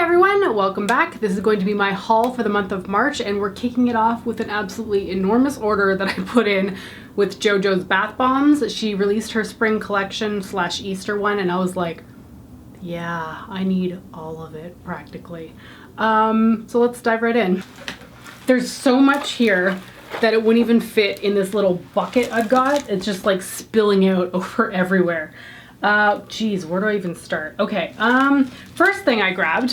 everyone, welcome back. This is going to be my haul for the month of March, and we're kicking it off with an absolutely enormous order that I put in with JoJo's bath bombs. She released her spring collection / Easter one, and I was like, yeah, I need all of it practically. So let's dive right in. There's so much here that it wouldn't even fit in this little bucket I've got. It's just like spilling out over everywhere. Geez, where do I even start? Okay, first thing I grabbed,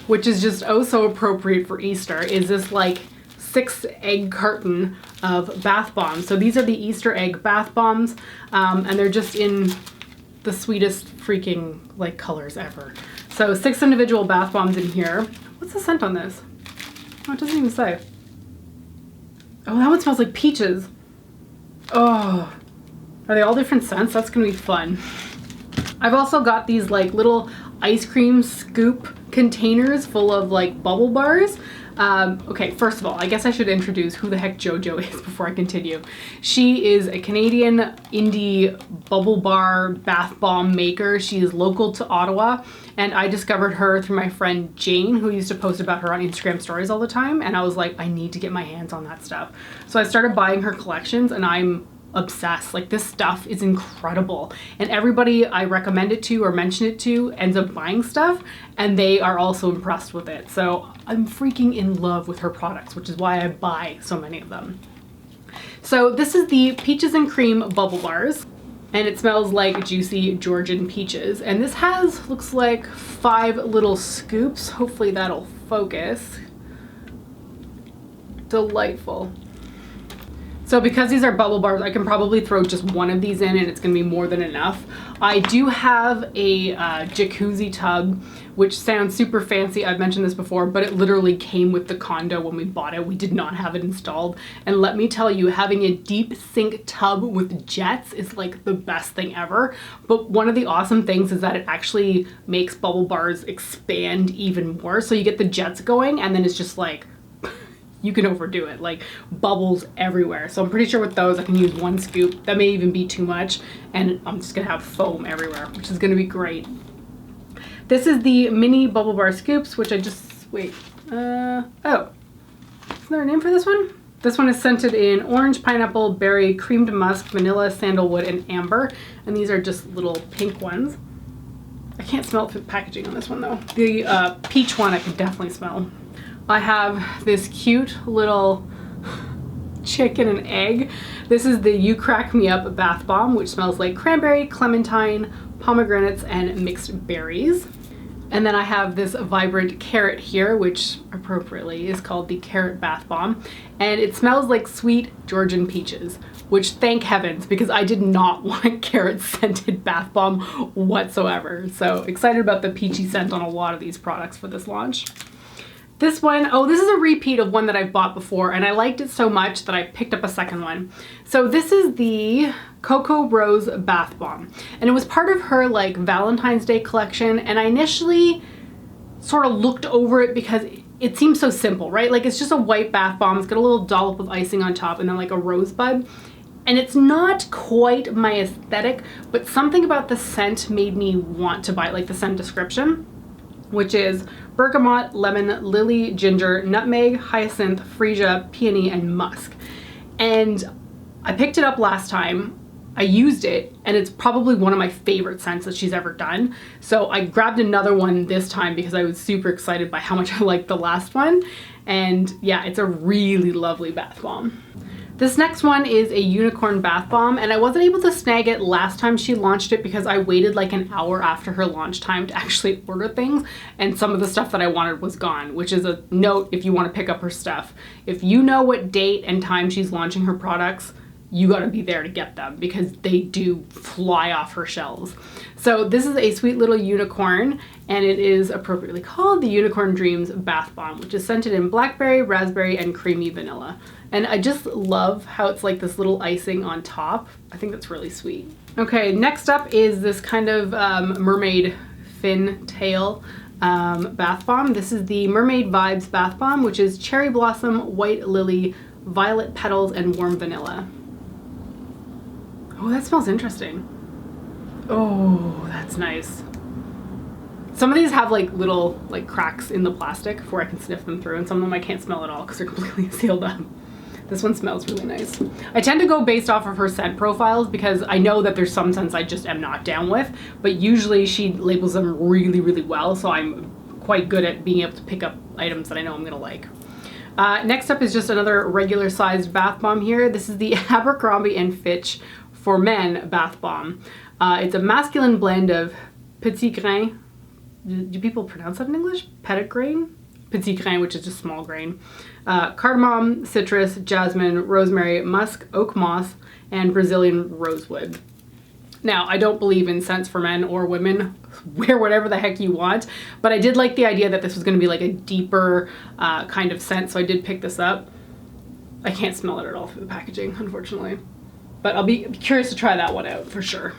which is just oh so appropriate for Easter, is this like 6-egg carton of bath bombs. So these are the Easter egg bath bombs, and they're just in the sweetest freaking like colors ever. So 6 individual bath bombs in here. What's the scent on this? Oh, it doesn't even say. Oh, that one smells like peaches. Oh, are they all different scents? That's gonna be fun. I've also got these like little ice cream scoop containers full of like bubble bars. Okay, first of all, I guess I should introduce who the heck JoJo is before I continue. She is a Canadian indie bubble bar bath bomb maker. She is local to Ottawa, and I discovered her through my friend Jane, who used to post about her on Instagram stories all the time, and I was like, I need to get my hands on that stuff. So I started buying her collections, and I'm obsessed. Like, this stuff is incredible, and everybody I recommend it to or mention it to ends up buying stuff, and they are also impressed with it. So I'm freaking in love with her products, which is why I buy so many of them. So this is the Peaches and Cream Bubble Bars, and it smells like juicy Georgian peaches, and this has, looks like 5 little scoops. Hopefully that'll focus. Delightful. So because these are bubble bars, I can probably throw just one of these in and it's gonna be more than enough. I do have a jacuzzi tub, which sounds super fancy. I've mentioned this before, but it literally came with the condo when we bought it. We did not have it installed. And let me tell you, having a deep sink tub with jets is like the best thing ever. But one of the awesome things is that it actually makes bubble bars expand even more. So you get the jets going and then it's just like, you can overdo it, like bubbles everywhere. So I'm pretty sure with those I can use 1 scoop. That may even be too much, and I'm just gonna have foam everywhere, which is gonna be great. This is the mini bubble bar scoops, which I just, wait, oh, is there a name for this one? This one is scented in orange, pineapple, berry, creamed musk, vanilla, sandalwood, and amber. And these are just little pink ones. I can't smell the packaging on this one though. The peach one I can definitely smell. I have this cute little chicken and egg. This is the You Crack Me Up bath bomb, which smells like cranberry, clementine, pomegranates, and mixed berries. And then I have this vibrant carrot here, which appropriately is called the carrot bath bomb. And it smells like sweet Georgian peaches, which thank heavens, because I did not want a carrot scented bath bomb whatsoever. So excited about the peachy scent on a lot of these products for this launch. This one, oh, this is a repeat of one that I've bought before, and I liked it so much that I picked up a second one. So this is the Cocoa Rose Bath Bomb, and it was part of her like Valentine's Day collection, and I initially sort of looked over it because it seems so simple, right? Like, it's just a white bath bomb. It's got a little dollop of icing on top and then like a rosebud. And it's not quite my aesthetic, but something about the scent made me want to buy it, like the scent description, which is bergamot, lemon, lily, ginger, nutmeg, hyacinth, freesia, peony, and musk. And I picked it up last time. I used it, and it's probably one of my favorite scents that she's ever done. So I grabbed another one this time because I was super excited by how much I liked the last one. And yeah, it's a really lovely bath bomb. This next one is a unicorn bath bomb, and I wasn't able to snag it last time she launched it because I waited like an hour after her launch time to actually order things, and some of the stuff that I wanted was gone, which is a note if you want to pick up her stuff. If you know what date and time she's launching her products, you gotta be there to get them because they do fly off her shelves. So this is a sweet little unicorn, and it is appropriately called the Unicorn Dreams Bath Bomb, which is scented in blackberry, raspberry, and creamy vanilla. And I just love how it's like this little icing on top. I think that's really sweet. Okay, next up is this kind of mermaid fin tail bath bomb. This is the Mermaid Vibes Bath Bomb, which is cherry blossom, white lily, violet petals, and warm vanilla. Oh, that smells interesting. Oh, that's nice. Some of these have like little like cracks in the plastic where I can sniff them through, and some of them I can't smell at all because they're completely sealed up. This one smells really nice. I tend to go based off of her scent profiles because I know that there's some scents I just am not down with, but usually she labels them really, really well, so I'm quite good at being able to pick up items that I know I'm gonna like. Next up is just another regular sized bath bomb here. This is the Abercrombie and Fitch for Men bath bomb. It's a masculine blend of petit grain. Do people pronounce that in English? Petit grain? Petit grain, which is just small grain. Cardamom, citrus, jasmine, rosemary, musk, oak moss, and Brazilian rosewood. Now, I don't believe in scents for men or women. Wear whatever the heck you want, but I did like the idea that this was going to be like a deeper kind of scent, so I did pick this up. I can't smell it at all through the packaging, unfortunately, but I'll be curious to try that one out for sure.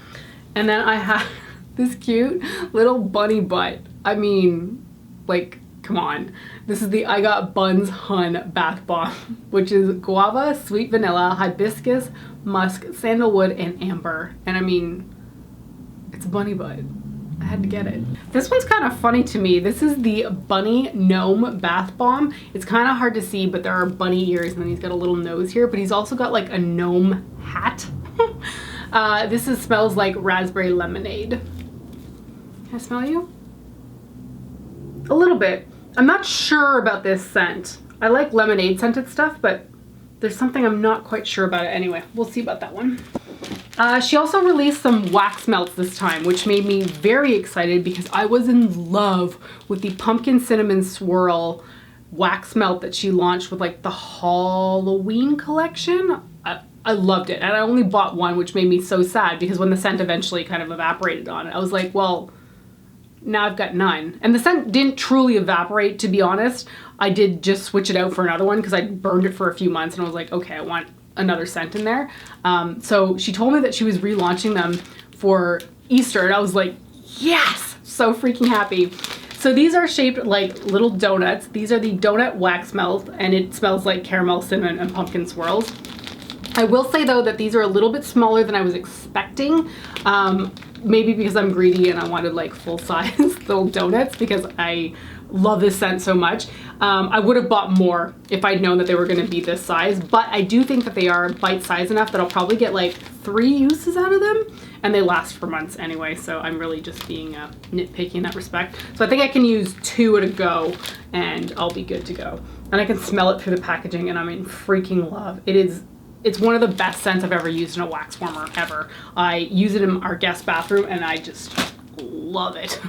And then I have this cute little bunny butt. I mean, like, come on. This is the I Got Buns Hun bath bomb, which is guava, sweet vanilla, hibiscus, musk, sandalwood, and amber. And I mean, it's a bunny butt. I had to get it. This one's kind of funny to me. This is the Bunny Gnome bath bomb. It's kind of hard to see, but there are bunny ears, and then he's got a little nose here, but he's also got like a gnome hat. This smells like raspberry lemonade. Can I smell you? A little bit. I'm not sure about this scent. I like lemonade scented stuff, but there's something I'm not quite sure about it. Anyway, we'll see about that one. She also released some wax melts this time, which made me very excited because I was in love with the pumpkin cinnamon swirl wax melt that she launched with like the Halloween collection. I loved it, and I only bought one, which made me so sad because when the scent eventually kind of evaporated on it, I was like, well, now I've got none. And the scent didn't truly evaporate, to be honest. I did just switch it out for another one because I burned it for a few months and I was like, okay, I want another scent in there. So she told me that she was relaunching them for Easter, and I was like, yes, so freaking happy. So these are shaped like little donuts. These are the donut wax melt, and it smells like caramel, cinnamon, and pumpkin swirls. I will say though that these are a little bit smaller than I was expecting. Maybe because I'm greedy and I wanted like full size little donuts because I love this scent so much. I would have bought more if I'd known that they were going to be this size, but I do think that they are bite-sized enough that I'll probably get like 3 uses out of them, and they last for months anyway, so I'm really just being nitpicky in that respect. So I think I can use 2 at a go and I'll be good to go. And I can smell it through the packaging, and I'm in freaking love. It's one of the best scents I've ever used in a wax warmer ever. I use it in our guest bathroom and I just love it.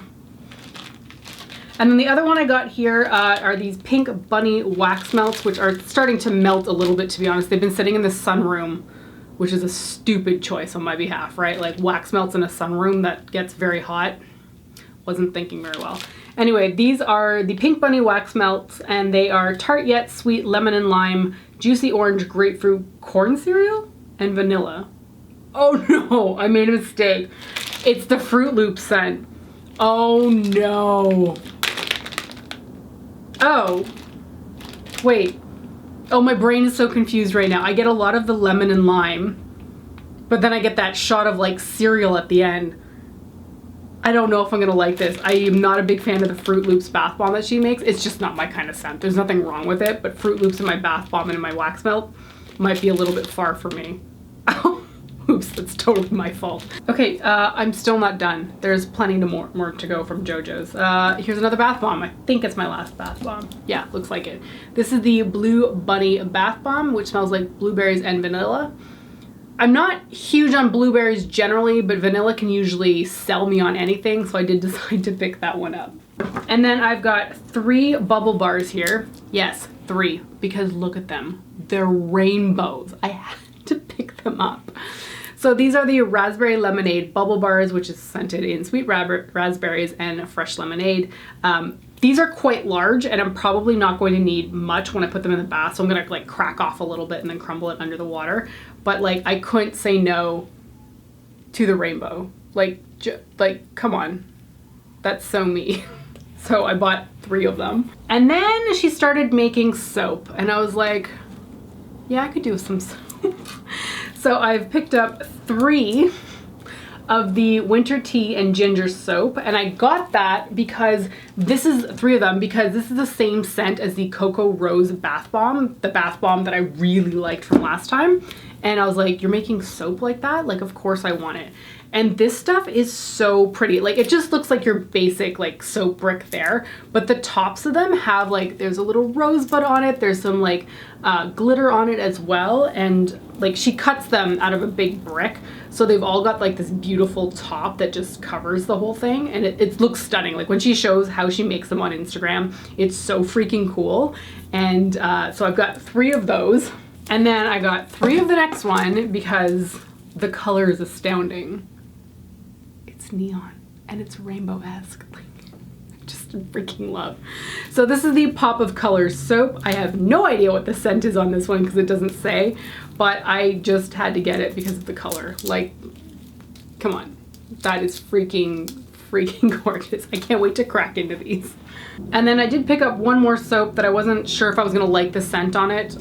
And then the other one I got here are these pink bunny wax melts, which are starting to melt a little bit, to be honest. They've been sitting in the sunroom, which is a stupid choice on my behalf, right? Like wax melts in a sunroom that gets very hot. Wasn't thinking very well. Anyway, these are the pink bunny wax melts, and they are tart yet sweet lemon and lime, juicy orange grapefruit corn cereal, and vanilla. Oh no, I made a mistake. It's the Fruit Loop scent. Oh no. Oh, wait. Oh, my brain is so confused right now. I get a lot of the lemon and lime, but then I get that shot of like cereal at the end. I don't know if I'm gonna like this. I am not a big fan of the Fruit Loops bath bomb that she makes. It's just not my kind of scent. There's nothing wrong with it, but Fruit Loops in my bath bomb and in my wax melt might be a little bit far for me. Oops, that's totally my fault. Okay, I'm still not done. There's plenty more to go from JoJo's. Here's another bath bomb. I think it's my last bath bomb. Yeah, looks like it. This is the Blue Bunny bath bomb, which smells like blueberries and vanilla. I'm not huge on blueberries generally, but vanilla can usually sell me on anything, so I did decide to pick that one up. And then I've got 3 bubble bars here. Yes, 3, because look at them. They're rainbows. I had to pick them up. So these are the Raspberry Lemonade bubble bars, which is scented in sweet raspberries and fresh lemonade. These are quite large, and I'm probably not going to need much when I put them in the bath, so I'm gonna like crack off a little bit and then crumble it under the water. But like, I couldn't say no to the rainbow. Like come on, that's so me. So I bought 3 of them. And then she started making soap, and I was like, yeah, I could do some soap. So I've picked up 3 of the winter tea and ginger soap, and I got that because this is 3 of them because this is the same scent as the Cocoa Rose bath bomb, the bath bomb that I really liked from last time. And I was like, you're making soap like that? Like, of course I want it. And this stuff is so pretty. Like, it just looks like your basic like soap brick there, but the tops of them have like, there's a little rosebud on it. There's some like glitter on it as well. And like she cuts them out of a big brick. So they've all got like this beautiful top that just covers the whole thing. And it looks stunning. Like when she shows how she makes them on Instagram, it's so freaking cool. And so I've got 3 of those. And then I got 3 of the next one because the color is astounding. It's neon and it's rainbow-esque. Like, I just freaking love. So this is the Pop of Colors soap. I have no idea what the scent is on this one because it doesn't say, but I just had to get it because of the color. Like, come on. That is freaking gorgeous. I can't wait to crack into these. And then I did pick up one more soap that I wasn't sure if I was gonna like the scent on it.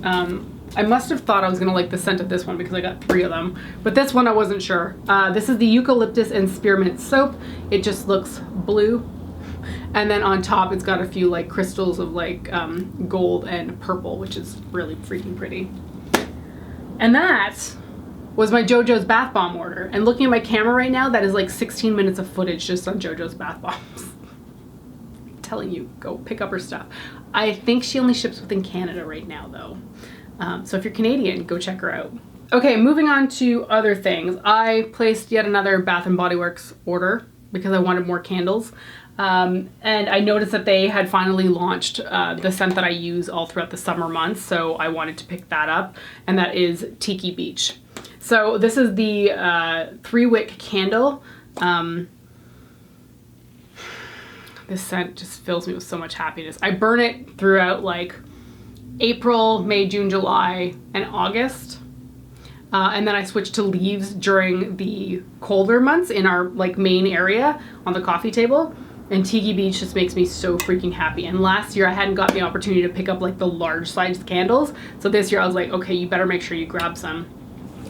I must have thought I was gonna like the scent of this one because I got 3 of them, but this one I wasn't sure. This is the Eucalyptus and Spearmint soap. It just looks blue. And then on top, it's got a few like crystals of like gold and purple, which is really freaking pretty. And that was my JoJo's bath bomb order. And looking at my camera right now, that is like 16 minutes of footage just on JoJo's bath bombs. I'm telling you, go pick up her stuff. I think she only ships within Canada right now though. So if you're Canadian, go check her out. Okay, moving on to other things. I placed yet another Bath & Body Works order because I wanted more candles. And I noticed that they had finally launched the scent that I use all throughout the summer months, so I wanted to pick that up, and that is Tiki Beach. So this is the 3-wick candle. This scent just fills me with so much happiness. I burn it throughout like April, May, June, July, and August. And then I switched to leaves during the colder months in our like main area on the coffee table. And Tiki Beach just makes me so freaking happy. And last year I hadn't got the opportunity to pick up like the large sized candles. So this year I was like, okay, you better make sure you grab some.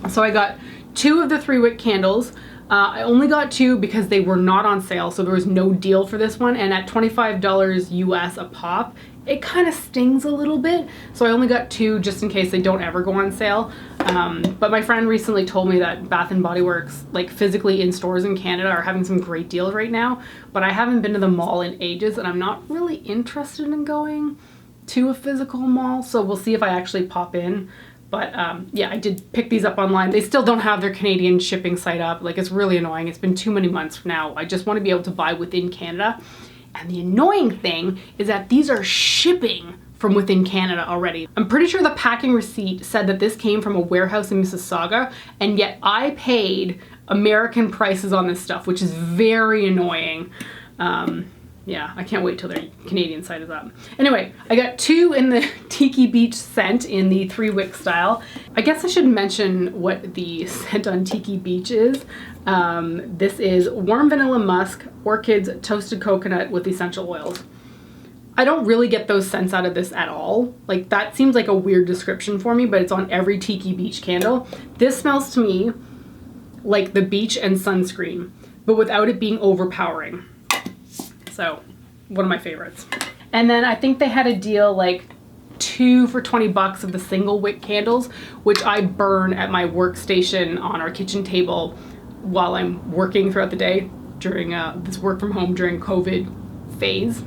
So I got 2 of the 3-wick candles. I only got 2 because they were not on sale, so there was no deal for this one. And at $25 US a pop, it kind of stings a little bit. So I only got 2 just in case they don't ever go on sale. But my friend recently told me that Bath & Body Works, like physically in stores in Canada, are having some great deals right now. But I haven't been to the mall in ages, and I'm not really interested in going to a physical mall. So we'll see if I actually pop in. But yeah, I did pick these up online. They still don't have their Canadian shipping site up. Like, it's really annoying. It's been too many months now. I just want to be able to buy within Canada. And the annoying thing is that these are shipping from within Canada already. I'm pretty sure the packing receipt said that this came from a warehouse in Mississauga, and yet I paid American prices on this stuff, which is very annoying. Yeah, I can't wait till their Canadian site is up. Anyway, I got 2 in the Tiki Beach scent in the 3-wick style. I guess I should mention what the scent on Tiki Beach is. This is warm vanilla musk, orchids, toasted coconut with essential oils. I don't really get those scents out of this at all. Like, that seems like a weird description for me, but it's on every Tiki Beach candle. This smells to me like the beach and sunscreen, but without it being overpowering. So, one of my favorites. And then I think they had a deal like 2 for 20 bucks of the single wick candles, which I burn at my workstation on our kitchen table while I'm working throughout the day during this work from home during COVID phase.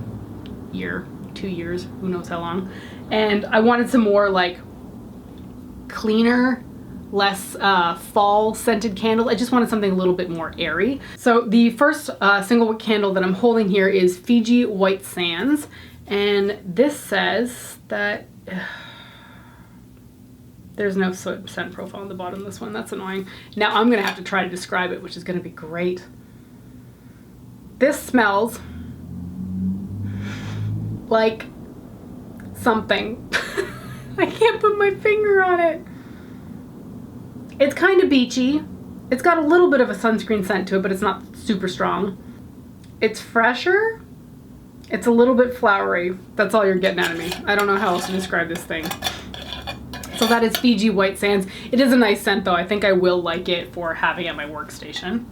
Year, 2 years, who knows how long. And I wanted some more like cleaner, less fall scented candle. I just wanted something a little bit more airy. So the first single wick candle that I'm holding here is Fiji White Sands, and this says that there's no scent profile on the bottom of this one. That's annoying. Now I'm gonna have to try to describe it, which is gonna be great. This smells like something. I can't put my finger on it. It's kind of beachy. It's got a little bit of a sunscreen scent to it, but it's not super strong. It's fresher. It's a little bit flowery. That's all you're getting out of me. I don't know how else to describe this thing. So that is Fiji White Sands. It is a nice scent though. I think I will like it for having at my workstation.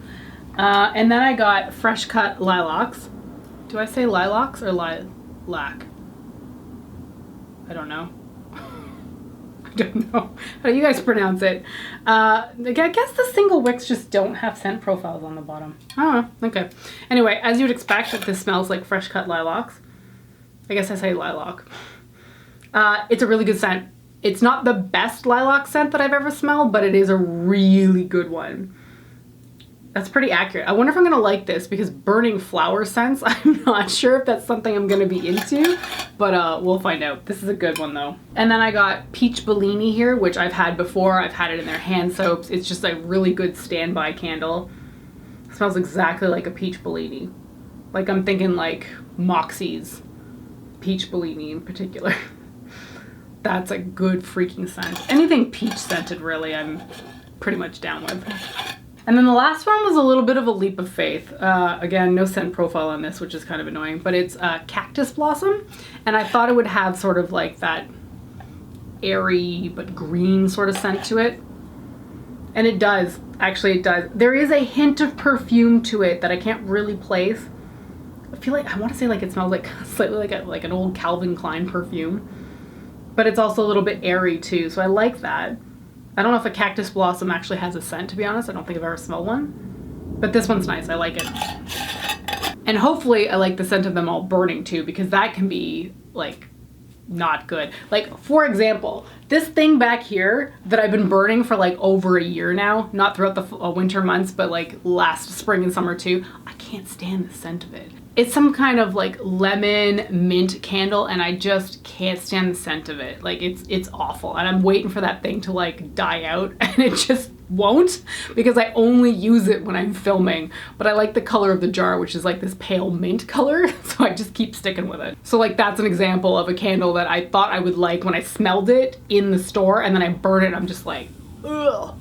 And then I got fresh cut lilacs. Do I say lilacs or lilac? I don't know. I don't know. How do you guys pronounce it? I guess the single wicks just don't have scent profiles on the bottom. Oh, okay. Anyway, as you would expect, this smells like fresh cut lilacs. I guess I say lilac. It's a really good scent. It's not the best lilac scent that I've ever smelled, but it is a really good one. That's pretty accurate. I wonder if I'm gonna like this because burning flower scents, I'm not sure if that's something I'm gonna be into, but we'll find out. This is a good one though. And then I got Peach Bellini here, which I've had before. I've had it in their hand soaps. It's just a really good standby candle. It smells exactly like a Peach Bellini. Like I'm thinking like Moxie's Peach Bellini in particular. That's a good freaking scent. Anything peach scented really, I'm pretty much down with. And then the last one was a little bit of a leap of faith. Again, no scent profile on this, which is kind of annoying, but it's Cactus Blossom. And I thought it would have sort of like that airy but green sort of scent to it. And it does, actually it does. There is a hint of perfume to it that I can't really place. I feel like, I want to say like it smells like slightly like an old Calvin Klein perfume. But it's also a little bit airy too, so I like that. I don't know if a Cactus Blossom actually has a scent, to be honest. I don't think I've ever smelled one. But this one's nice. I like it. And hopefully I like the scent of them all burning too, because that can be like not good. Like for example, this thing back here that I've been burning for like over a year now, not throughout the winter months, but like last spring and summer too, I can't stand the scent of it. It's some kind of like lemon mint candle and I just can't stand the scent of it. Like it's awful and I'm waiting for that thing to like die out and it just won't because I only use it when I'm filming. But I like the color of the jar, which is like this pale mint color, so I just keep sticking with it. So like that's an example of a candle that I thought I would like when I smelled it in the store and then I burn it and I'm just like, ugh.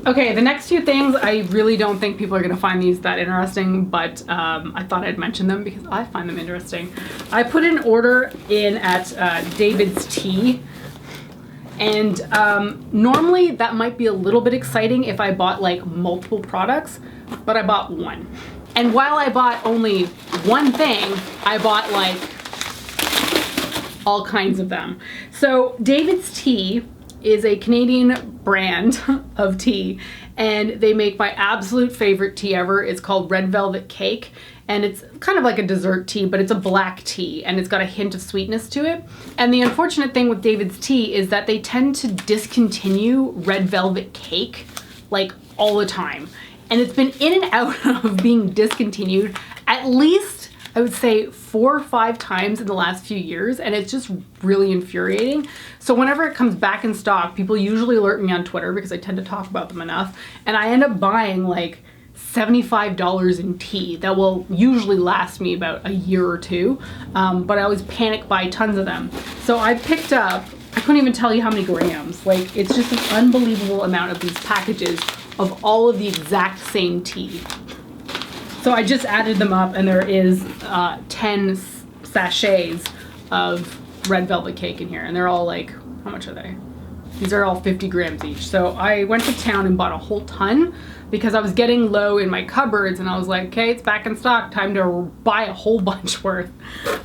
Okay, the next two things, I really don't think people are gonna find these that interesting, but I thought I'd mention them because I find them interesting. I put an order in at David's Tea, and normally that might be a little bit exciting if I bought like multiple products, but I bought one. And while I bought only one thing, I bought like all kinds of them. So David's Tea is a Canadian brand of tea and they make my absolute favorite tea ever. It's called Red Velvet Cake and it's kind of like a dessert tea, but it's a black tea and it's got a hint of sweetness to it. And the unfortunate thing with David's Tea is that they tend to discontinue Red Velvet Cake like all the time. And it's been in and out of being discontinued at least I would say 4 or 5 times in the last few years, and it's just really infuriating. So whenever it comes back in stock, people usually alert me on Twitter because I tend to talk about them enough, and I end up buying like $75 in tea that will usually last me about a year or two, but I always panic buy tons of them. So I picked up, I couldn't even tell you how many grams, like it's just an unbelievable amount of these packages of all of the exact same tea. So I just added them up and there is 10 sachets of Red Velvet Cake in here and they're all like, how much are they? These are all 50 grams each. So I went to town and bought a whole ton because I was getting low in my cupboards and I was like, okay, it's back in stock, time to buy a whole bunch worth.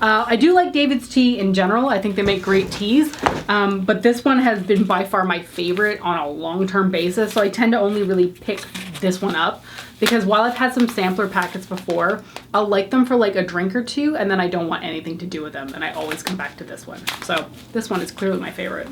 I do like David's Tea in general. I think they make great teas, but this one has been by far my favorite on a long-term basis. So I tend to only really pick this one up because while I've had some sampler packets before, I'll like them for like a drink or two and then I don't want anything to do with them and I always come back to this one. So this one is clearly my favorite.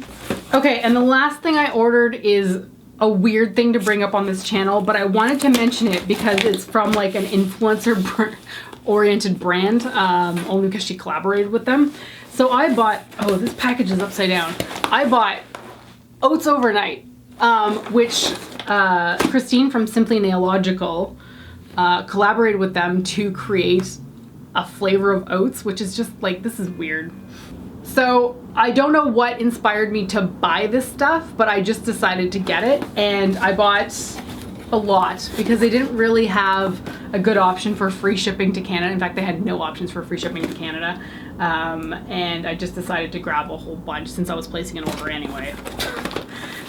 Okay, and the last thing I ordered is a weird thing to bring up on this channel, but I wanted to mention it because it's from like an influencer oriented brand, only because she collaborated with them. So I bought, oh, this package is upside down. I bought Oats Overnight, which Christine from Simply Nailogical collaborated with them to create a flavor of oats, which is just like, this is weird. So I don't know what inspired me to buy this stuff, but I just decided to get it and I bought a lot because they didn't really have a good option for free shipping to Canada. In fact, they had no options for free shipping to Canada. And I just decided to grab a whole bunch since I was placing an order anyway.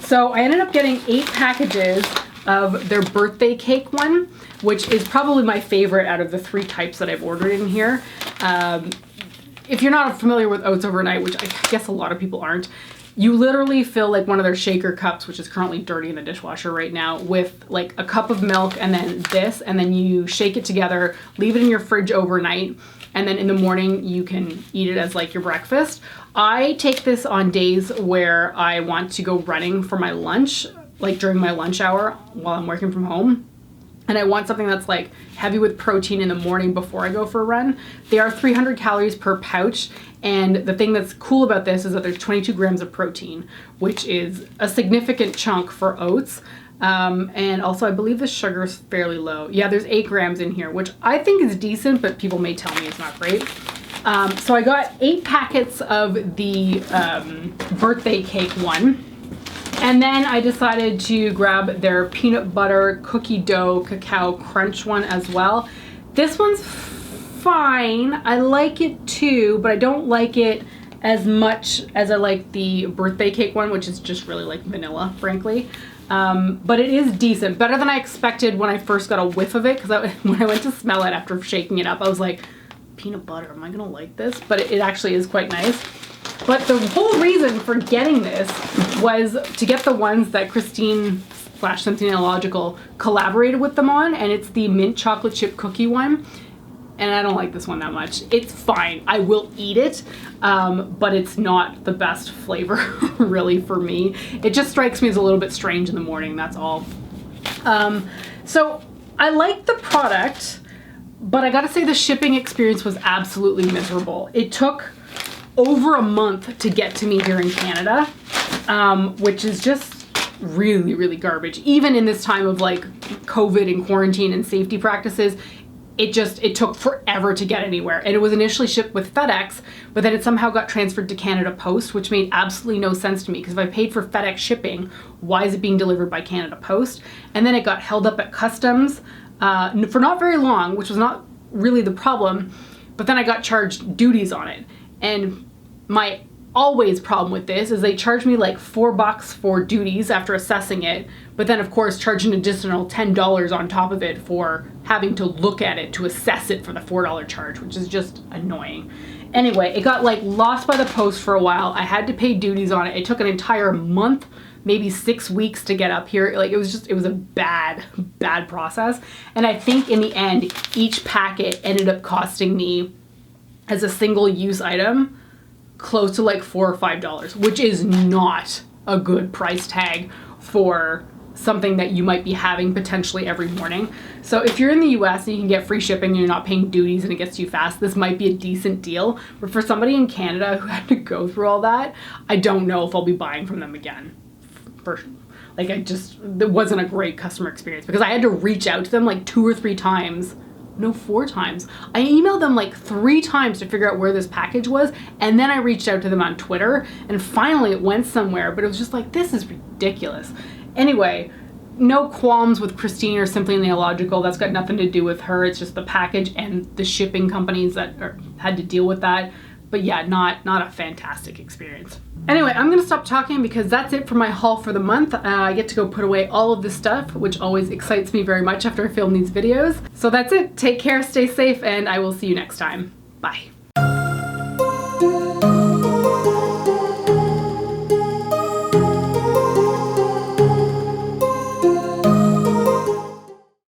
So I ended up getting 8 packages of their birthday cake one, which is probably my favorite out of the 3 types that I've ordered in here. If you're not familiar with oats overnight, which I guess a lot of people aren't, you literally fill like one of their shaker cups, which is currently dirty in the dishwasher right now, with like a cup of milk and then this, and then you shake it together, leave it in your fridge overnight, and then in the morning you can eat it as like your breakfast. I take this on days where I want to go running for my lunch, like during my lunch hour while I'm working from home. And I want something that's like heavy with protein in the morning before I go for a run. They are 300 calories per pouch. And the thing that's cool about this is that there's 22 grams of protein, which is a significant chunk for oats. And also I believe the sugar is fairly low. Yeah, there's 8 grams in here, which I think is decent, but people may tell me it's not great. So I got 8 packets of the birthday cake one. And then I decided to grab their peanut butter cookie dough cacao crunch one as well. This one's fine. I like it too, but I don't like it as much as I like the birthday cake one, which is just really like vanilla, frankly. But it is decent. Better than I expected when I first got a whiff of it, because when I went to smell it after shaking it up, I was like, peanut butter, am I gonna like this? But it actually is quite nice. But the whole reason for getting this was to get the ones that Christine / Something Illogical collaborated with them on, and it's the mint chocolate chip cookie one. And I don't like this one that much. It's fine. I will eat it, but it's not the best flavor really for me. It just strikes me as a little bit strange in the morning, that's all. So I like the product, but I gotta say the shipping experience was absolutely miserable. It took over a month to get to me here in Canada, which is just really, really garbage. Even in this time of like COVID and quarantine and safety practices, it took forever to get anywhere. And it was initially shipped with FedEx, but then it somehow got transferred to Canada Post, which made absolutely no sense to me, because if I paid for FedEx shipping, why is it being delivered by Canada Post? And then it got held up at customs for not very long, which was not really the problem, but then I got charged duties on it. And my always problem with this is they charge me like $4 for duties after assessing it, but then of course charge an additional $10 on top of it for having to look at it to assess it for the $4 charge, which is just annoying. Anyway, it got like lost by the post for a while. I had to pay duties on it. It took an entire month, maybe 6 weeks to get up here. Like it was a bad process. And I think in the end, each packet ended up costing me, as a single use item, close to like $4 or $5, which is not a good price tag for something that you might be having potentially every morning. So if you're in the US and you can get free shipping and you're not paying duties and it gets to you fast, this might be a decent deal. But for somebody in Canada who had to go through all that, I don't know if I'll be buying from them again. It wasn't a great customer experience, because I had to reach out to them like 2 or 3 times. No, 4 times. I emailed them like 3 times to figure out where this package was, and then I reached out to them on Twitter, and finally it went somewhere, but it was just like, this is ridiculous. Anyway, no qualms with Christine or Simply Illogical. That's got nothing to do with her. It's just the package and the shipping companies that had to deal with that. But yeah, not a fantastic experience. Anyway, I'm gonna stop talking because that's it for my haul for the month. I get to go put away all of this stuff, which always excites me very much after I film these videos. So that's it. Take care, stay safe, and I will see you next time. Bye.